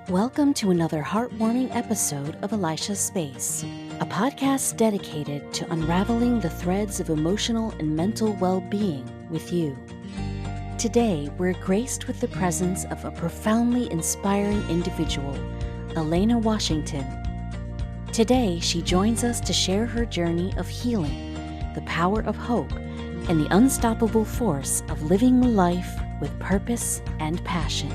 Welcome to another heartwarming episode of Elisha's Space, a podcast dedicated to unraveling the threads of emotional and mental well-being with you. Today, we're graced with the presence of a profoundly inspiring individual, Allaina Washington. Today, she joins us to share her journey of healing, the power of hope, and the unstoppable force of living life with purpose and passion.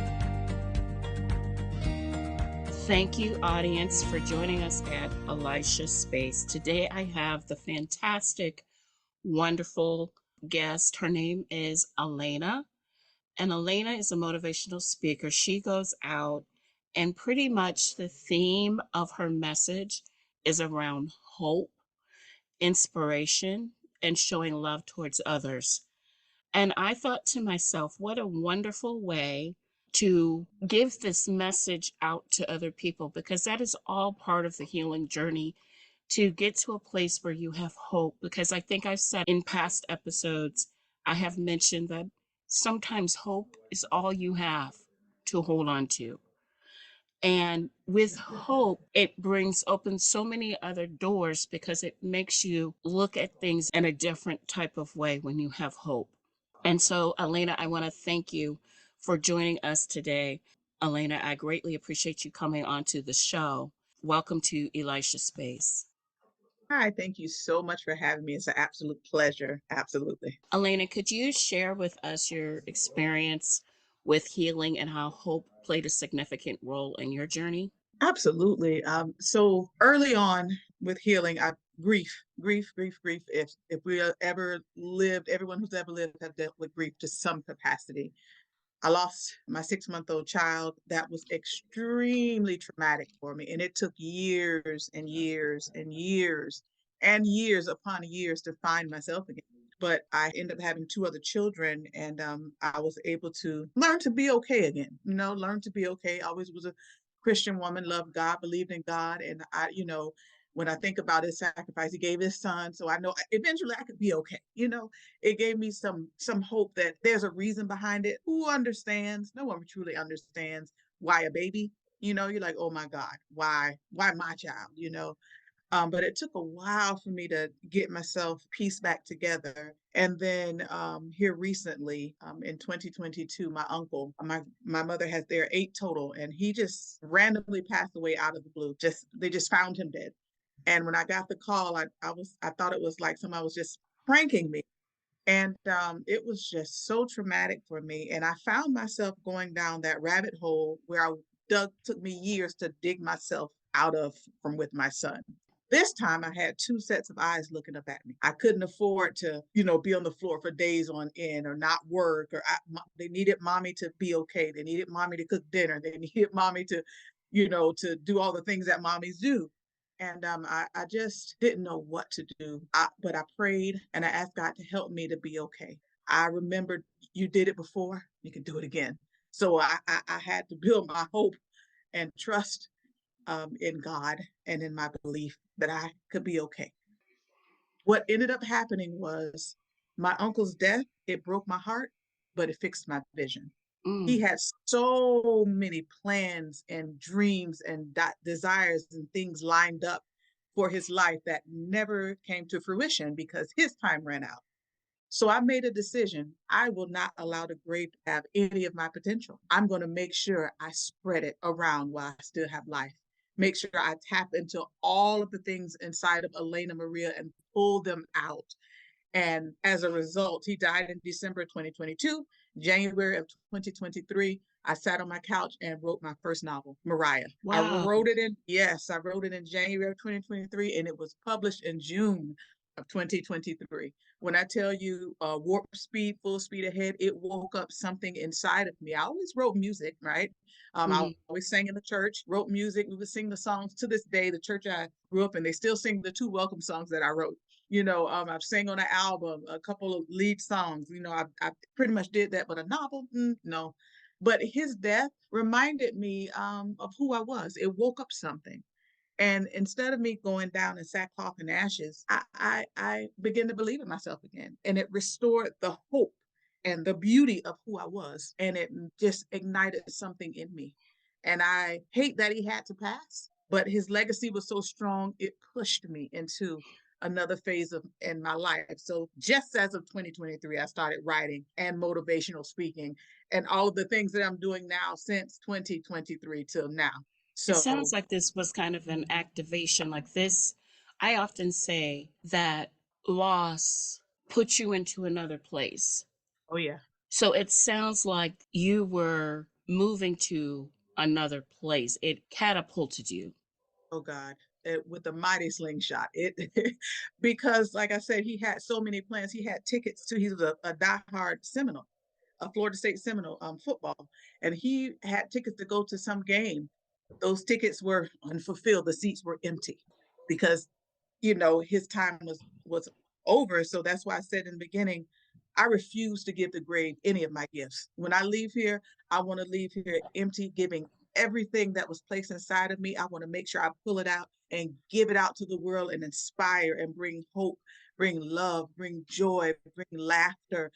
Thank you, audience, for joining us at Elisha's Space. Today I have the fantastic, wonderful guest. Her name is Allaina, and Allaina is a motivational speaker. She goes out, and pretty much the theme of her message is around hope, inspiration, and showing love towards others. And I thought to myself, what a wonderful way to give this message out to other people, because that is all part of the healing journey, to get to a place where you have hope. Because I think I've said in past episodes, I have mentioned that sometimes hope is all you have to hold on to. And with hope, it brings open so many other doors because it makes you look at things in a different type of way when you have hope. And so, Allaina, I want to thank you for joining us today. Allaina, I greatly appreciate you coming onto the show. Welcome to Elisha Space. Hi, thank you so much for having me. It's an absolute pleasure. Absolutely. Allaina, could you share with us your experience with healing and how hope played a significant role in your journey? Absolutely. So early on with healing, grief. If we ever lived, everyone who's ever lived have dealt with grief to some capacity. I lost my 6-month-old child. That was extremely traumatic for me. And it took years and years and years and years upon years to find myself again. But I ended up having 2 other children, and I was able to learn to be okay again. Learn to be okay. I always was a Christian woman, loved God, believed in God. And when I think about his sacrifice, he gave his son. So I know eventually I could be okay. It gave me some hope that there's a reason behind it. Who understands? No one truly understands why a baby. You're like, oh my God, why my child? But it took a while for me to get myself pieced back together. And then here recently, in 2022, my uncle, my mother has there are 8 total, and he just randomly passed away out of the blue. They just found him dead. And when I got the call, I thought it was like somebody was just pranking me. And it was just so traumatic for me. And I found myself going down that rabbit hole where took me years to dig myself out of from with my son. This time I had 2 sets of eyes looking up at me. I couldn't afford to, be on the floor for days on end or not work. They needed mommy to be okay. They needed mommy to cook dinner. They needed mommy to, to do all the things that mommies do. And I just didn't know what to do. But I prayed and I asked God to help me to be okay. I remembered you did it before, you can do it again. So I had to build my hope and trust in God and in my belief that I could be okay. What ended up happening was my uncle's death, it broke my heart, but it fixed my vision. He had so many plans and dreams and desires and things lined up for his life that never came to fruition because his time ran out. So I made a decision. I will not allow the grave to have any of my potential. I'm going to make sure I spread it around while I still have life. Make sure I tap into all of the things inside of Allaina Maria and pull them out. And as a result, he died in December 2022. January of 2023, I sat on my couch and wrote my first novel, Mariah. Wow. I wrote it in January of 2023, and it was published in June of 2023. When I tell you warp speed, full speed ahead, it woke up something inside of me. I always wrote music, right? I always sang in the church, wrote music. We would sing the songs. To this day, the church I grew up in, they still sing the 2 welcome songs that I wrote. I've sang on an album, a couple of lead songs. I pretty much did that, but a novel, no. But his death reminded me of who I was. It woke up something. And instead of me going down in sackcloth and ashes, I began to believe in myself again. And it restored the hope and the beauty of who I was. And it just ignited something in me. And I hate that he had to pass, but his legacy was so strong, it pushed me into another phase of in my life. So just as of 2023, I started writing and motivational speaking and all of the things that I'm doing now since 2023 till now. It So, sounds like this was kind of an activation like this. I often say that loss puts you into another place. oh yeah, So it sounds like you were moving to another place. It catapulted you. oh God, with the mighty slingshot. It because, like I said, he had so many plans. He had tickets to. He was a diehard Seminole, a Florida State Seminole football, and he had tickets to go to some game. Those tickets were unfulfilled. The seats were empty because his time was over. So that's why I said in the beginning, I refuse to give the grave any of my gifts. When I leave here, I want to leave here empty, giving everything that was placed inside of me. I want to make sure I pull it out and give it out to the world and inspire and bring hope, bring love, bring joy, bring laughter,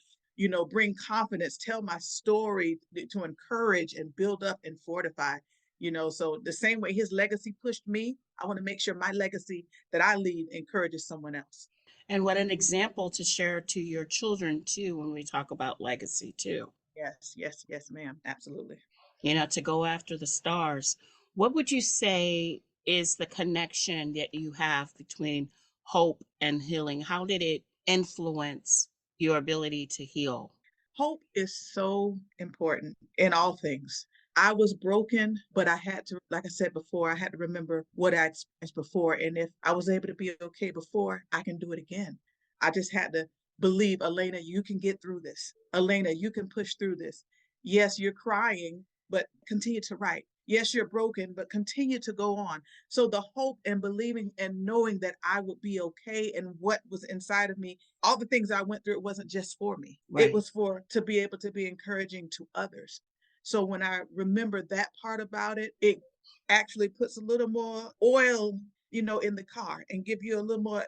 bring confidence, tell my story to encourage and build up and fortify. So the same way his legacy pushed me, I want to make sure my legacy that I leave encourages someone else. And what an example to share to your children too when we talk about legacy too. Yes, yes, yes, ma'am. Absolutely. To go after the stars. What would you say is the connection that you have between hope and healing? How did it influence your ability to heal? Hope is so important in all things. I was broken, but I had to, like I said before, I had to remember what I experienced before. And if I was able to be okay before, I can do it again. I just had to believe, Allaina, you can get through this. Allaina, you can push through this. Yes, you're crying, but continue to write. Yes, you're broken, but continue to go on. So the hope and believing and knowing that I would be okay and what was inside of me, all the things I went through, it wasn't just for me. It Right. was for to be able to be encouraging to others. So when I remember that part about it, it actually puts a little more oil, in the car and give you a little more,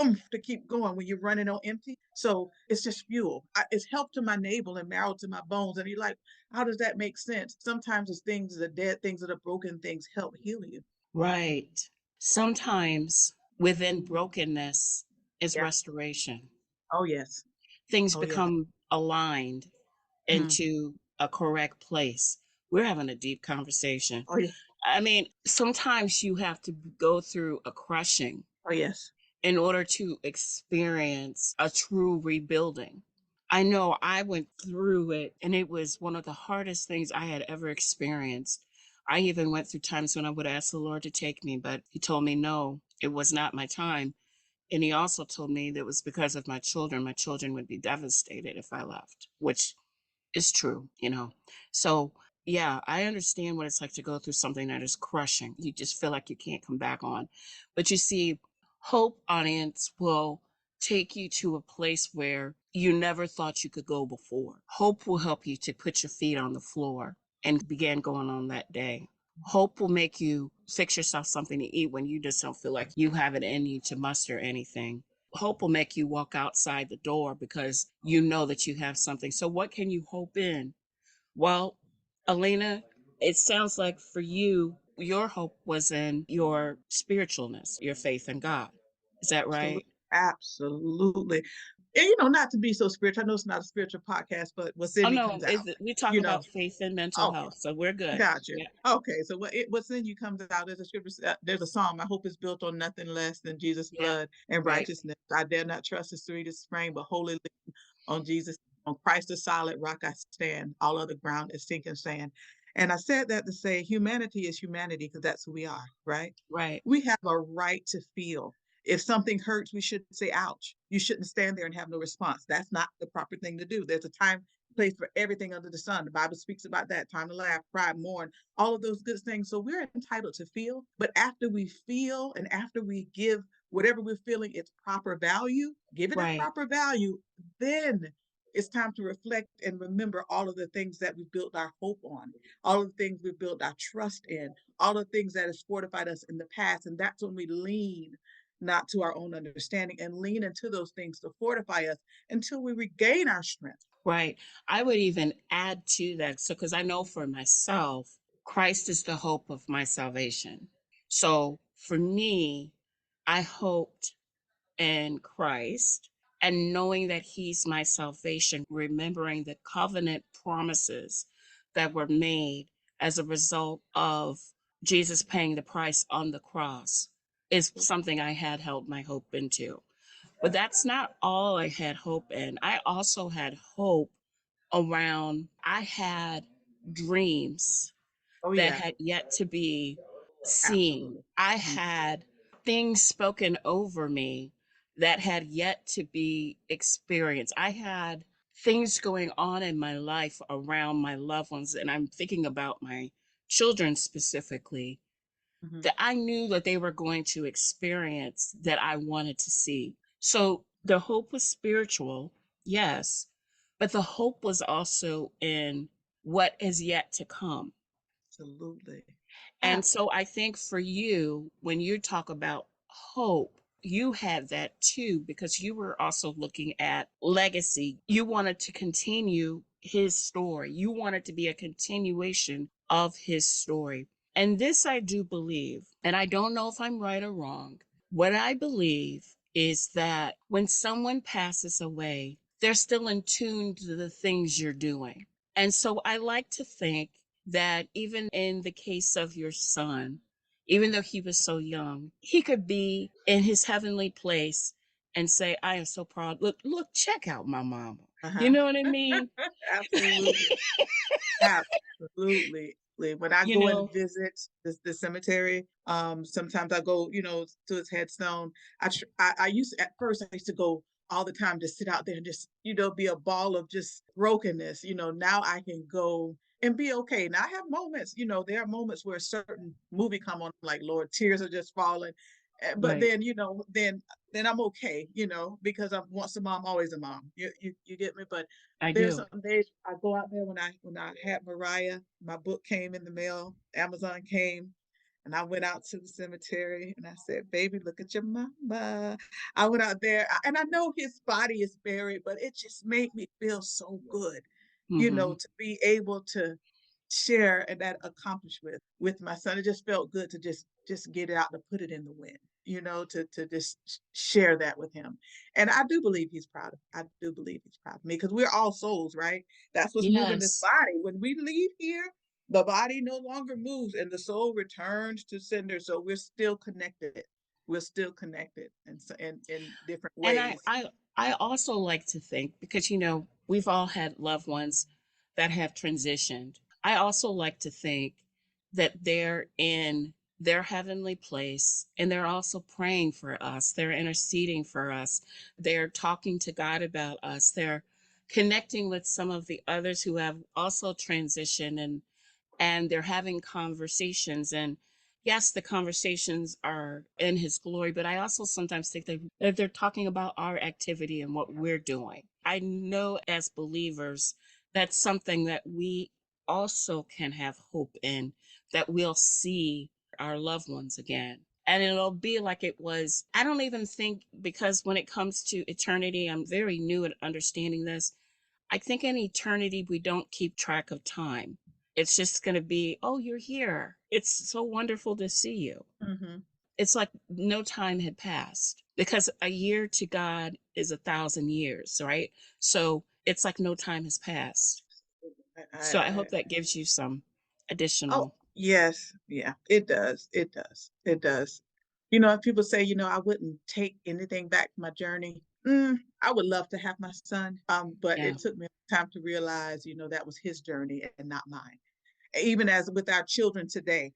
oomph to keep going when you're running on empty. So it's just fuel. It's help to my navel and marrow to my bones. And you're like, how does that make sense? Sometimes it's things, the dead things, or the broken things help heal you. Right. Sometimes within brokenness is Yeah. restoration. Oh yes. Things Oh yes. become aligned Mhm. into a correct place. We're having a deep conversation. Oh yeah. I mean, sometimes you have to go through a crushing Oh yes. in order to experience a true rebuilding. I know I went through it, and it was one of the hardest things I had ever experienced. I even went through times when I would ask the Lord to take me, but He told me no, it was not my time. And He also told me that it was because of my children. My children would be devastated if I left, which is true. So, yeah, I understand what it's like to go through something that is crushing. You just feel like you can't come back on. But you see, Hope Audience will take you to a place where you never thought you could go before. Hope will help you to put your feet on the floor and begin going on that day. Hope will make you fix yourself something to eat when you just don't feel like you have it in you to muster anything. Hope will make you walk outside the door because you know that you have something. So, what can you hope in? Well, Alaina, it sounds like for you, your hope was in your spiritualness, your faith in God. Is that Absolutely. right? Absolutely. And not to be so spiritual. I know it's not a spiritual podcast, but what's in Oh, me no, comes out. we talk You know. about faith and mental Okay. health. So, we're good. Gotcha. Yeah, Okay. So what's in you comes out. There's a scripture. There's a psalm. My hope is built on nothing less than Jesus' yeah, blood and right, righteousness. I dare not trust the sweetest frame, but wholly on Jesus, on Christ the solid rock I stand. All other ground is sinking sand. And I said that to say humanity is humanity because that's who we are, right? right, We have a right to feel. If something hurts, we shouldn't say ouch. You shouldn't stand there and have no response. That's not the proper thing to do. There's a time, place for everything under the sun. The Bible speaks about that time to laugh, cry, mourn, all of those good things. So we're entitled to feel. But after we feel and after we give whatever we're feeling its proper value, give it its right. proper value, then it's time to reflect and remember all of the things that we built our hope on, all of the things we built our trust in, all the things that has fortified us in the past. And that's when we lean not to our own understanding and lean into those things to fortify us until we regain our strength. Right. I would even add to that. So, because I know for myself, Christ is the hope of my salvation. So for me, I hoped in Christ and knowing that He's my salvation, remembering the covenant promises that were made as a result of Jesus paying the price on the cross is something I had held my hope into. But that's not all I had hope in. I also had hope around, I had dreams Oh that yeah, had yet to be seen. absolutely. I Mhm. had things spoken over me that had yet to be experienced. I had things going on in my life around my loved ones, and I'm thinking about my children specifically, Mhm. that I knew that they were going to experience that I wanted to see. So the hope was spiritual, yes, but the hope was also in what is yet to come. Absolutely. And so I think for you, when you talk about hope, you had that too, because you were also looking at legacy. You wanted to continue his story, you wanted to be a continuation of his story. And this I do believe, and I don't know if I'm right or wrong. What I believe is that when someone passes away, they're still in tune to the things you're doing. And so I like to think that even in the case of your son, even though he was so young, he could be in his heavenly place and say, I am so proud. Look, check out my mama. You Uh-huh. know what I mean? Absolutely. Absolutely. When I You go and know, visit the cemetery, sometimes I go, to his headstone. I used to, at first I used to go all the time to sit out there and just, be a ball of just brokenness. Now I can go and be okay. Now I have moments, there are moments where a certain movie come on, like Lord, tears are just falling. But right. then, then I'm okay, because I'm once a mom, always a mom. You get me? But I there's do. some days I go out there when I had Mariah, my book came in the mail, Amazon came, and I went out to the cemetery and I said, "Baby, look at your mama." I went out there and I know his body is buried, but it just made me feel so good, Hmm. to be able to share and that accomplishment with my son. It just felt good to just get it out, to put it in the wind, to just share that with him. And I do believe he's proud of I do believe he's proud of me, because we're all souls, right? That's what's moving this Yes. body. When we leave here, the body no longer moves and the soul returns to sender. So we're still connected. We're still connected in different And ways. I also like to think, because we've all had loved ones that have transitioned. I also like to think that they're in their heavenly place and they're also praying for us. They're interceding for us. They're talking to God about us. They're connecting with some of the others who have also transitioned, and they're having conversations. And yes, the conversations are in his glory, but I also sometimes think that they're talking about our activity and what we're doing. I know as believers, that's something that we also can have hope in, that we'll see our loved ones again. And it'll be like it was. I don't even think, because when it comes to eternity, I'm very new at understanding this. I think in eternity, we don't keep track of time. It's just going to be, oh, you're here. It's so wonderful to see you. Hmm. It's like no time had passed, because a year to God is 1,000 years, right? So it's like no time has passed. So I hope I, that gives you some Oh, additional. yes. Yeah, it does. It does. It does. If people say, I wouldn't take anything back from my journey. I would love to have my son. But Yeah. it took me time to realize, that was his journey and not mine. Even as with our children today,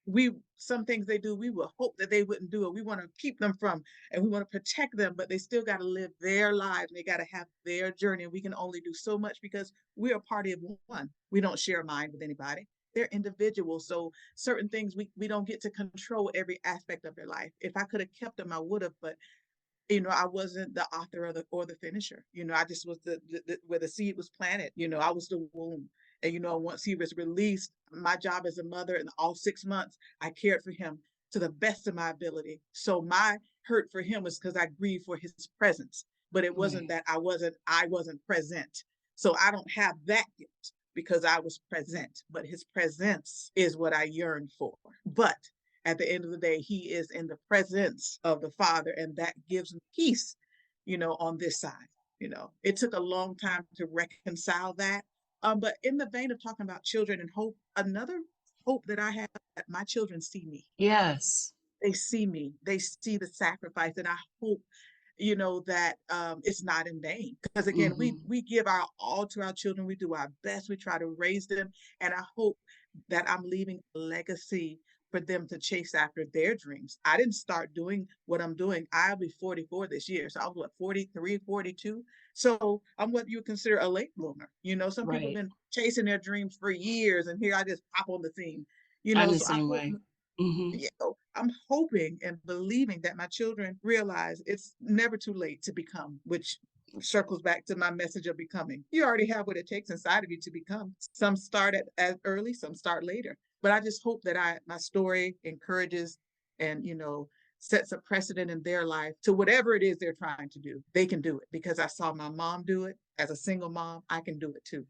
we some things they do, we will hope that they wouldn't do it. We want to keep them from, and we want to protect them, but they still got to live their lives. They got to have their journey. And we can only do so much because we're a party of one. We don't share a mind with anybody. They're individuals. So certain things we don't get to control every aspect of their life. If I could have kept them, I would have, but I wasn't the author or the finisher. I just was the where the seed was planted. I was the womb. And once he was released, my job as a mother, in all 6 months, I cared for him to the best of my ability. So my hurt for him was because I grieved for his presence. But it wasn't Right. that I wasn't present. So I don't have that guilt because I was present, but his presence is what I yearn for. But at the end of the day, he is in the presence of the Father, and that gives me peace, on this side. It took a long time to reconcile that. But in the vein of talking about children and hope, another hope that I have that my children see me. Yes. They see me. They see the sacrifice, and I hope, that it's not in vain. Because again, we Hmm. we give our all to our children. We do our best. We try to raise them, and I hope that I'm leaving a legacy for them to chase after their dreams. I didn't start doing what I'm doing. I'll be 44 this year. So I was what, 43, 42. So I'm what you would consider a late bloomer. Some people have Right. been chasing their dreams for years, and here I just pop on the scene. I'm the So I same hope way. Hmm. I'm hoping and believing that my children realize it's never too late to become, which circles back to my message of becoming. You already have what it takes inside of you to become. Some start at early, some start later. But I just hope that my story encourages and sets a precedent in their life to whatever it is they're trying to do. They can do it because I saw my mom do it. As a single mom, I can do it too.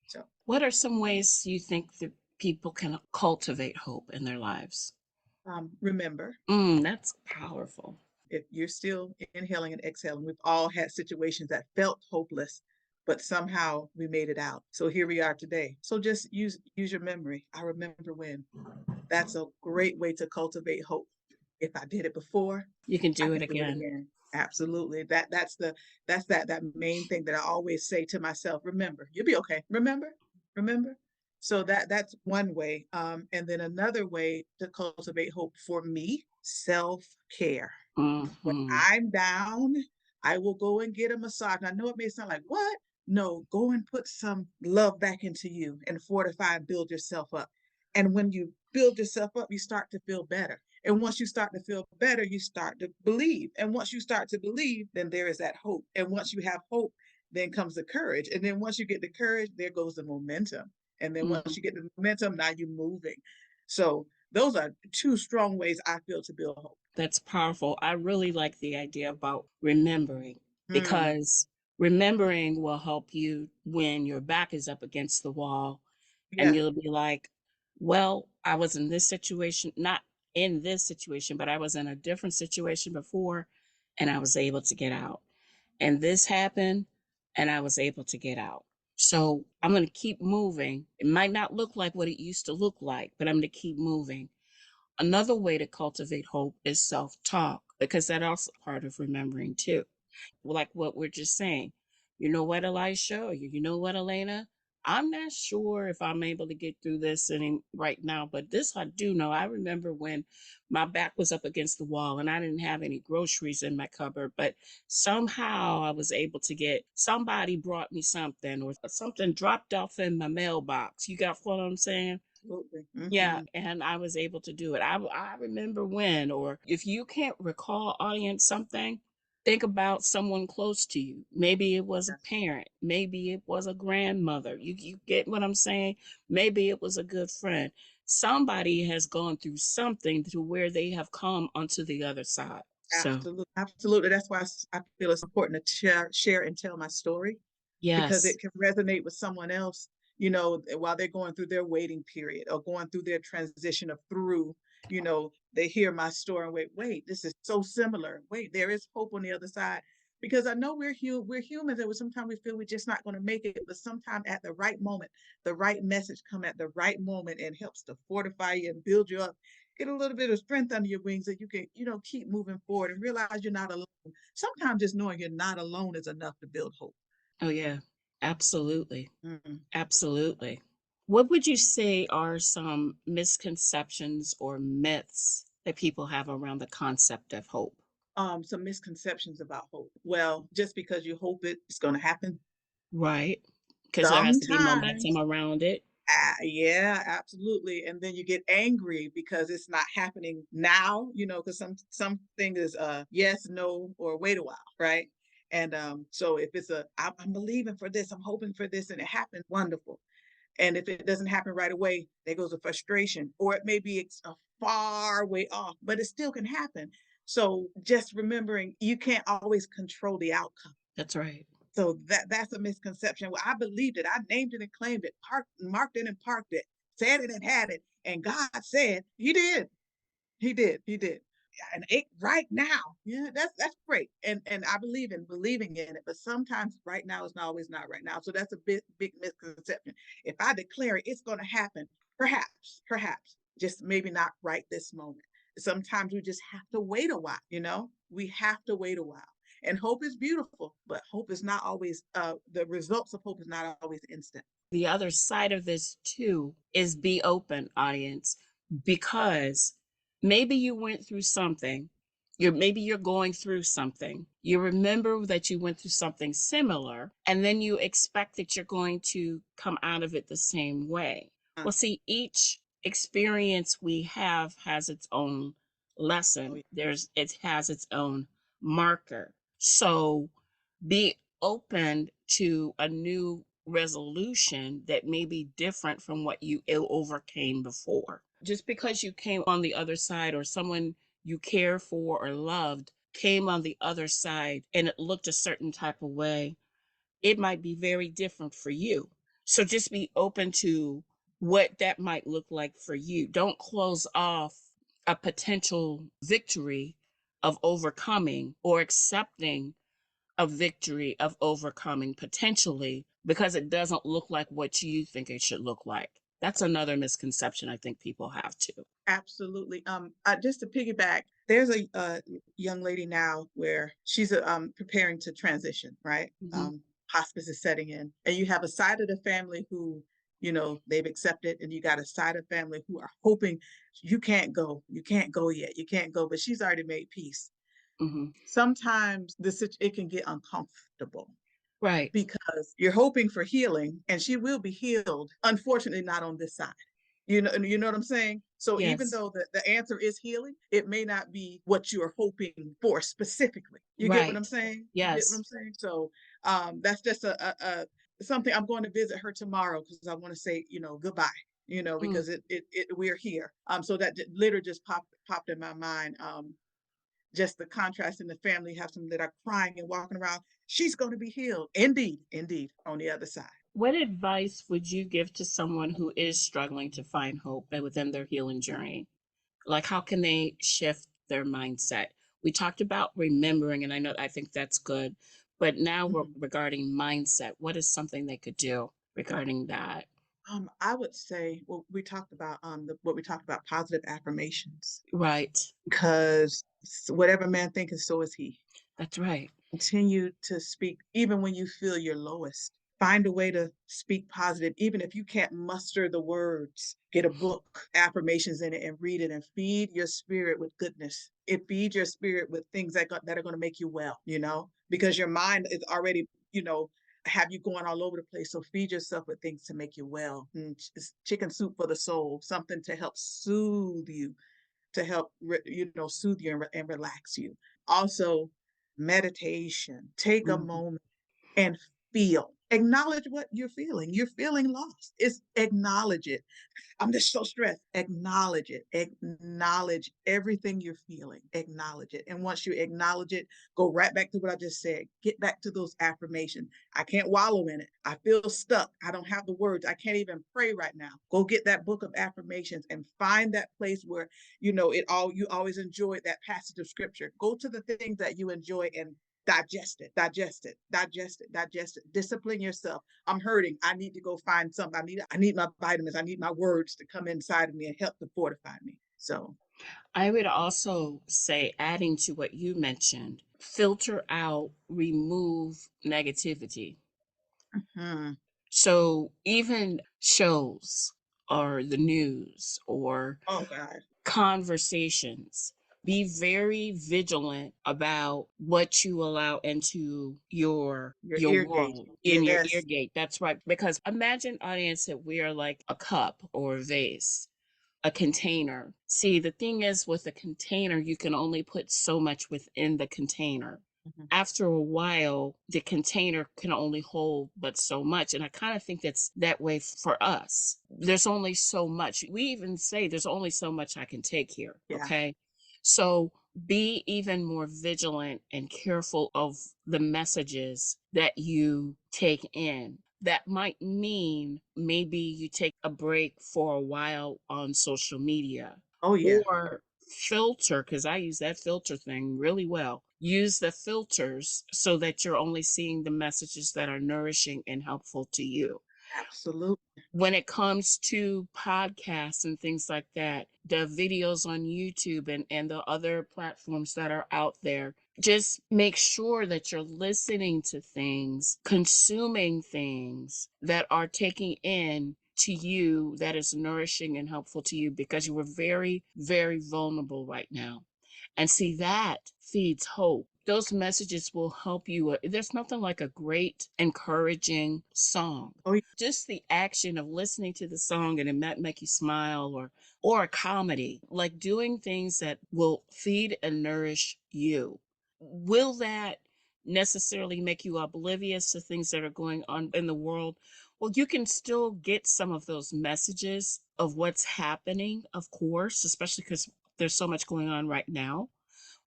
So What are some ways you think that people can cultivate hope in their lives? remember, That's powerful. if you're still inhaling and exhaling, we've all had situations that felt hopeless, but somehow we made it out. So here we are today. So just use your memory. I remember when. That's a great way to cultivate hope. If I did it before, You can I do it can do it again. again. Absolutely. That's that main thing that I always say to myself. Remember, you'll be okay. Remember. So that's one way. And then another way to cultivate hope for me, self-care. When Hmm. I'm down, I will go and get a massage. And I know it may sound like, what? No, go and put some love back into you and fortify and build yourself up. And when you build yourself up, you start to feel better. And once you start to feel better, you start to believe. And once you start to believe, then there is that hope. And once you have hope, then comes the courage. And then once you get the courage, there goes the momentum. And then once Mm, you get the momentum, now you're moving. So those are two strong ways I feel to build hope. that's powerful. I really like the idea about remembering Mm, because remembering will help you when your back is up against the wall and yeah, you'll be like, well, I was in this situation, not in this situation, but I was in a different situation before and I was able to get out. And this happened and I was able to get out. So I'm going to keep moving. It might not look like what it used to look like, but I'm going to keep moving. Another way to cultivate hope is self talk, because that also part of remembering too. Like what we're just saying. You know what, Elisha? Or you know what, Alaina? I'm not sure if I'm able to get through this right now, but this I do know. I remember when my back was up against the wall and I didn't have any groceries in my cupboard, but somehow I was able to get somebody brought me something or something dropped off in my mailbox. You got what I'm saying? absolutely. Yeah, and I was able to do it. I remember when, or if you can't recall, audience, something, think about someone close to you. Maybe it was a Yes, parent, maybe it was a grandmother. You get what I'm saying? Maybe it was a good friend. Somebody has gone through something to where they have come onto the other side. So, absolutely, absolutely. That's why I feel it's important to share and tell my story because yes. it can resonate with someone else, while they're going through their waiting period or going through their transition of through, they hear my story and wait, this is so similar. Wait, there is hope on the other side. Because I know we're humans and sometimes we feel we're just not going to make it, but sometimes at the right moment, the right message come at the right moment and helps to fortify you and build you up, get a little bit of strength under your wings that you can, keep moving forward and realize you're not alone. Sometimes just knowing you're not alone is enough to build hope. Oh, yeah. Absolutely. Mm. Absolutely. What would you say are some misconceptions or myths that people have around the concept of hope? Some misconceptions about hope. Well, just because you hope it's going to happen, Right. Because there has to be momentum sometimes, around it. yeah, absolutely. And then you get angry because it's not happening now, because something is yes, no, or wait a while, right? And so if it's I'm believing for this, I'm hoping for this, and it happens, wonderful. And if it doesn't happen right away, there goes a frustration, or it may be it's a far way off, but it still can happen. So just remembering you can't always control the outcome. That's right. So that's a misconception. Well, I believed it. I named it and claimed it, marked it and parked it, said it and had it. And God said he did. He did. And it right now. Yeah, that's great. And I believe in believing in it, but sometimes right now is not always not right now. So that's a big misconception. If I declare it, it's gonna happen. Perhaps. Just maybe not right this moment. Sometimes we just have to wait a while, you know? We have to wait a while. And hope is beautiful, but hope is not always the results of hope is not always instant. The other side of this too is be open, audience, because maybe you went through something. Maybe you're going through something. You remember that you went through something similar, and then you expect that you're going to come out of it the same way. Uh, Well, see, each experience we have has its own oh, lesson. yeah. It has its own marker. So be open to a new resolution that may be different from what you overcame before. Just because you came on the other side, or someone you care for or loved came on the other side and it looked a certain type of way, it might be very different for you. So just be open to what that might look like for you. Don't close off a potential victory of overcoming or accepting a victory of overcoming potentially because it doesn't look like what you think it should look like. That's another misconception I think people have too. Absolutely. Just to piggyback, there's a young lady now where she's preparing to transition, right? Hmm. Hospice is setting in, and you have a side of the family who, you know, they've accepted, and you got a side of family who are hoping you can't go yet, you can't go, but she's already made peace. Hmm. Sometimes it can get uncomfortable Right. because you're hoping for healing and she will be healed. Unfortunately, not on this side. You know what I'm saying? So even Yes. though the answer is healing, it may not be what you're hoping for specifically. You get what I'm Right. saying? You get what Yes. I'm saying? So that's just a something. I'm going to visit her tomorrow because I want to say, you know, goodbye. You know, Mm. because we're here. So that literally just popped in my mind. Just the contrast in the family, have some that are crying and walking around. She's going to be healed. Indeed, indeed, on the other side. What advice would you give to someone who is struggling to find hope within their healing journey? Like, how can they shift their mindset? We talked about remembering, and I think that's good. But now Mhm. regarding mindset, what is something they could do regarding that? I would say, well, what we talked about, positive affirmations, Right. because whatever man thinketh, so is he. That's right. Continue to speak, even when you feel your lowest. Find a way to speak positive, even if you can't muster the words. Get a book, affirmations in it, and read it, and feed your spirit with goodness. It feeds your spirit with things that are going to make you well. You know, because your mind is already, you know, have you going all over the place. So feed yourself with things to make you well. It's chicken soup for the soul, something to help soothe you, to help soothe you and relax you. Also, meditation. Take a Mhm. moment and feel. Acknowledge what you're feeling. You're feeling lost. It's acknowledge it. I'm just so stressed. Acknowledge it. Acknowledge everything you're feeling. Acknowledge it. And once you acknowledge it, go right back to what I just said. Get back to those affirmations. I can't wallow in it. I feel stuck. I don't have the words. I can't even pray right now. Go get that book of affirmations and find that place where you always enjoyed that passage of scripture. Go to the things that you enjoy and digest it. Discipline yourself. I'm hurting. I need to go find something. I need my vitamins. I need my words to come inside of me and help to fortify me. So I would also say, adding to what you mentioned, filter out, remove negativity. mhm. So even shows or the news or Oh God. conversations, be very vigilant about what you allow into Your your ear gate. world, in your ear Yes. gate. That's right. Because imagine, audience, that we are like a cup or a vase, a container. See, the thing is, with a container, you can only put so much within the container. Mhm. After a while, the container can only hold but so much. And I kind of think that's that way for us. There's only so much. We even say there's only so much I can take here. Yeah. Okay. So be even more vigilant and careful of the messages that you take in. That might mean maybe you take a break for a while on social media, Oh yeah, or filter, because I use that filter thing really well. Use the filters so that you're only seeing the messages that are nourishing and helpful to you. absolutely. When it comes to podcasts and things like that, the videos on YouTube and the other platforms that are out there, just make sure that you're listening to things, consuming things that are taking in to you that is nourishing and helpful to you, because you are very, very vulnerable right now. And see, that feeds hope. Those messages will help you. There's nothing like a great, encouraging song. Oh Just the action of listening to the song and it might make you smile, or a comedy, like doing things that will feed and nourish you. Will that necessarily make you oblivious to things that are going on in the world? Well, you can still get some of those messages of what's happening, of course, especially because there's so much going on right now,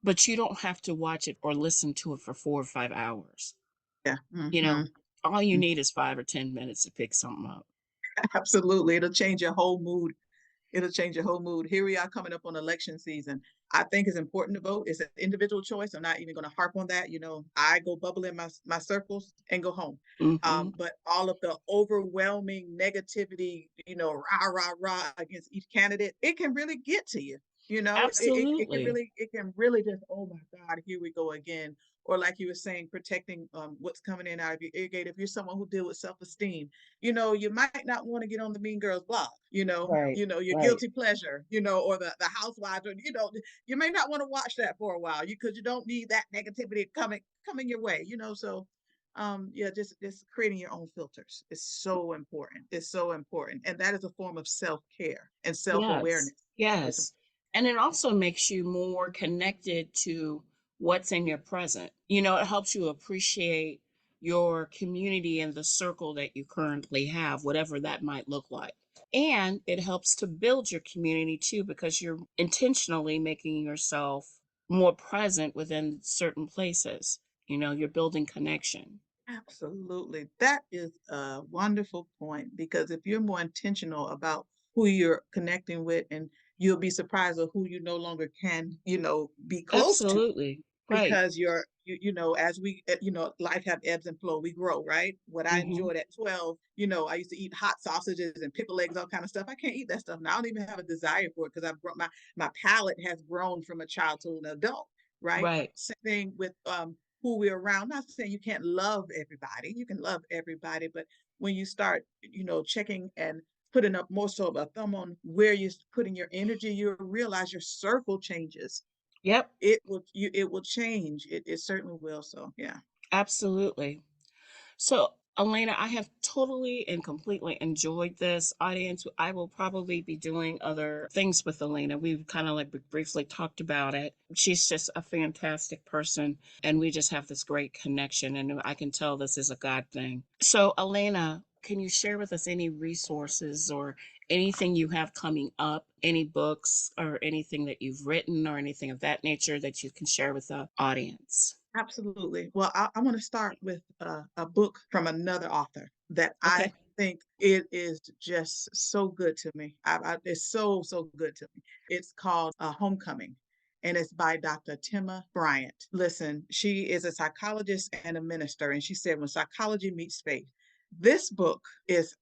but you don't have to watch it or listen to it for 4 or 5 hours. yeah. You know, Hmm. all you need is 5 or 10 minutes to pick something up. Absolutely. It'll change your whole mood. It'll change your whole mood. Here we are coming up on election season. I think it's important to vote. It's an individual choice. I'm not even going to harp on that. I go bubble in my circles and go home. Mhm. But all of the overwhelming negativity, rah rah rah against each candidate, it can really get to you. Absolutely. It can really just, oh my God, here we go again. Or like you were saying, protecting what's coming in out of your ear gate. If you're someone who deal with self-esteem, you might not want to get on the Mean Girls blog, Right, your right. guilty pleasure, or the housewives, or you may not want to watch that for a while, because you don't need that negativity coming your way, so yeah, just creating your own filters is so important. It's so important. And that is a form of self-care and Yes, self-awareness. It's yes. And it also makes you more connected to what's in your present. It helps you appreciate your community and the circle that you currently have, whatever that might look like. And it helps to build your community too, because you're intentionally making yourself more present within certain places. You're building connection. absolutely. That is a wonderful point, because if you're more intentional about who you're connecting with, and you'll be surprised at who you no longer can, be close to, Absolutely. Right. because as we, life have ebbs and flow, we grow, right? What I Hmm. enjoyed at 12, I used to eat hot sausages and pickle eggs, all kind of stuff. I can't eat that stuff now. I don't even have a desire for it, because I've grown, my palate has grown from a child to an adult, right? Right. Same thing with who we're around. Not saying you can't love everybody. You can love everybody, but when you start, checking and putting up more so of a thumb on where you're putting your energy, you'll realize your circle changes. Yep. It will change. It certainly will. So yeah. Absolutely. So, Elena, I have totally and completely enjoyed this audience. I will probably be doing other things with Elena. We've kind of like briefly talked about it. She's just a fantastic person, and we just have this great connection. And I can tell this is a God thing. So, Elena, can you share with us any resources or anything you have coming up, any books or anything that you've written or anything of that nature that you can share with the audience? Absolutely. Well, I want to start with a book from another author that I Okay. think it is just so good to me. It's so good to me. It's called Homecoming, and it's by Dr. Timma Bryant. Listen, she is a psychologist and a minister, and she said when psychology meets faith. This book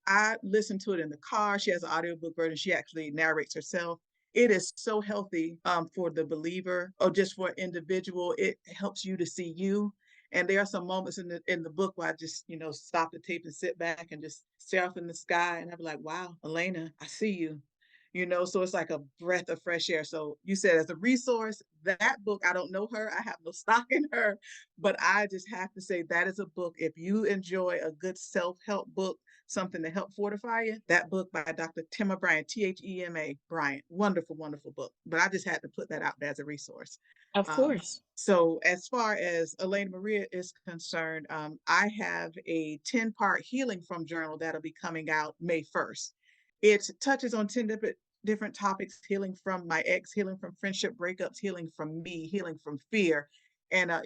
I listened to it in the car. She has an audiobook version. She actually narrates herself. It is so healthy for the believer, or just for an individual. It helps you to see you. And there are some moments in the book where I just, stop the tape and sit back and just stare off in the sky, and I'm like, wow, Allaina, I see you. So it's like a breath of fresh air. So you said, as a resource, that book, I don't know her, I have no stock in her, but I just have to say that is a book. If you enjoy a good self-help book, something to help fortify you, that book by Dr. Timma Bryant, Thema Bryant. Wonderful, wonderful book. But I just had to put that out there as a resource. Of course. So as far as Elaine Maria is concerned, I have a 10-part healing from journal that'll be coming out May 1st. It touches on 10 different topics, healing from my ex, healing from friendship breakups, healing from me, healing from fear, and a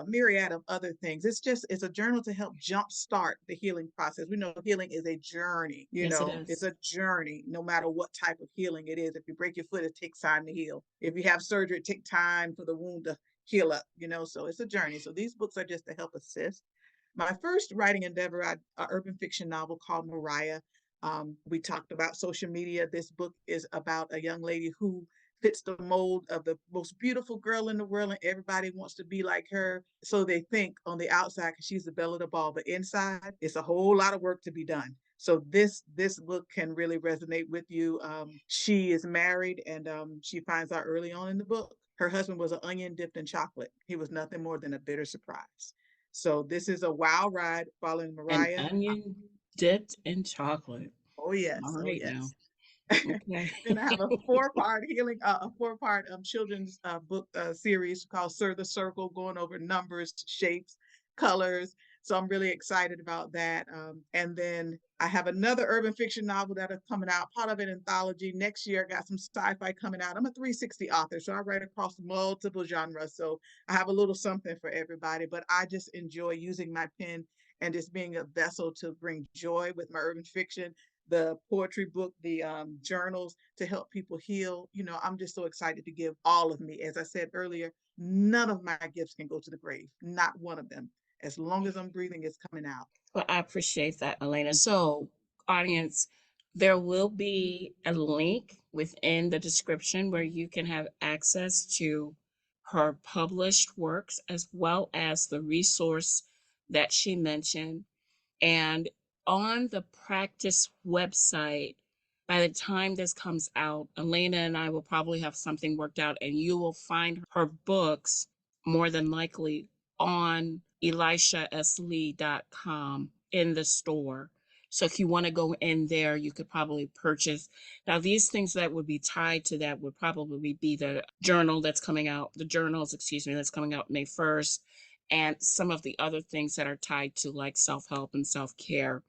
myriad of other things. It's a journal to help jumpstart the healing process. We know healing is a journey. Yes, it It's is. a journey, no matter what type of healing it is. If you break your foot, it takes time to heal. If you have surgery, it takes time for the wound to heal up. So it's a journey. So these books are just to help assist. My first writing endeavor, an urban fiction novel called Mariah. We talked about social media. This book is about a young lady who fits the mold of the most beautiful girl in the world, and everybody wants to be like her. So they think on the outside, because she's the belle of the ball, but inside, it's a whole lot of work to be done. So this book can really resonate with you. She is married, and she finds out early on in the book her husband was an onion dipped in chocolate. He was nothing more than a bitter surprise. So this is a wild ride following An Mariah. onion dipped in chocolate. Oh All yes, oh right now. yes. Okay. Then I have a four-part children's book series called Sir the Circle, going over numbers, shapes, colors. So I'm really excited about that. And then I have another urban fiction novel that is coming out, part of an anthology. Next year, I got some sci-fi coming out. I'm a 360 author, so I write across multiple genres. So I have a little something for everybody, but I just enjoy using my pen and just being a vessel to bring joy with my urban fiction, the poetry book, the journals to help people heal. I'm just so excited to give all of me. As I said earlier, none of my gifts can go to the grave, not one of them. As long as I'm breathing, it's coming out. Well, I appreciate that, Alaina. So, audience, there will be a link within the description where you can have access to her published works as well as the resource that she mentioned. And on the practice website, by the time this comes out, Alaina and I will probably have something worked out, and you will find her books more than likely on elishaslee.com in the store. So if you want to go in there, you could probably purchase. Now, these things that would be tied to that would probably be the journal that's coming out, the journals, excuse me, that's coming out May 1st, and some of the other things that are tied to like self-help and self-care.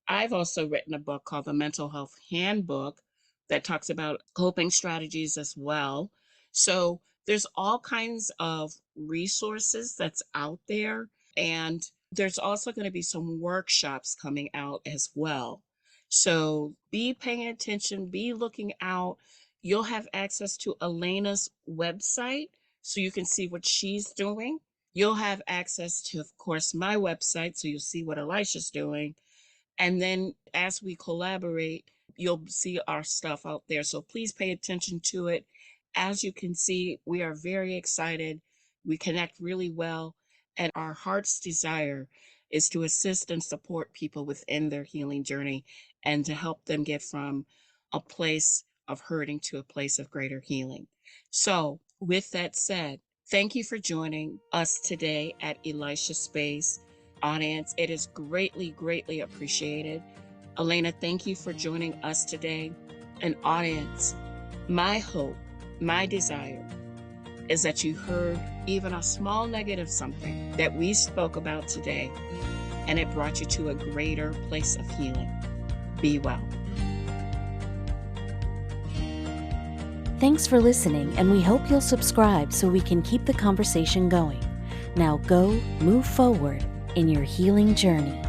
I've also written a book called The Mental Health Handbook that talks about coping strategies as well. So there's all kinds of resources that's out there. And there's also going to be some workshops coming out as well. So be paying attention, be looking out. You'll have access to Alaina's website so you can see what she's doing. You'll have access to, of course, my website, so you'll see what Elisha's doing. And then as we collaborate, you'll see our stuff out there. So please pay attention to it. As you can see, we are very excited. We connect really well. And our heart's desire is to assist and support people within their healing journey and to help them get from a place of hurting to a place of greater healing. So, with that said, thank you for joining us today at Elisha Space. Audience, it is greatly, greatly appreciated. Alaina, thank you for joining us today. And audience, my hope, my desire is that you heard even a small negative something that we spoke about today, and it brought you to a greater place of healing. Be well. Thanks for listening, and we hope you'll subscribe so we can keep the conversation going. Now go, move forward in your healing journey.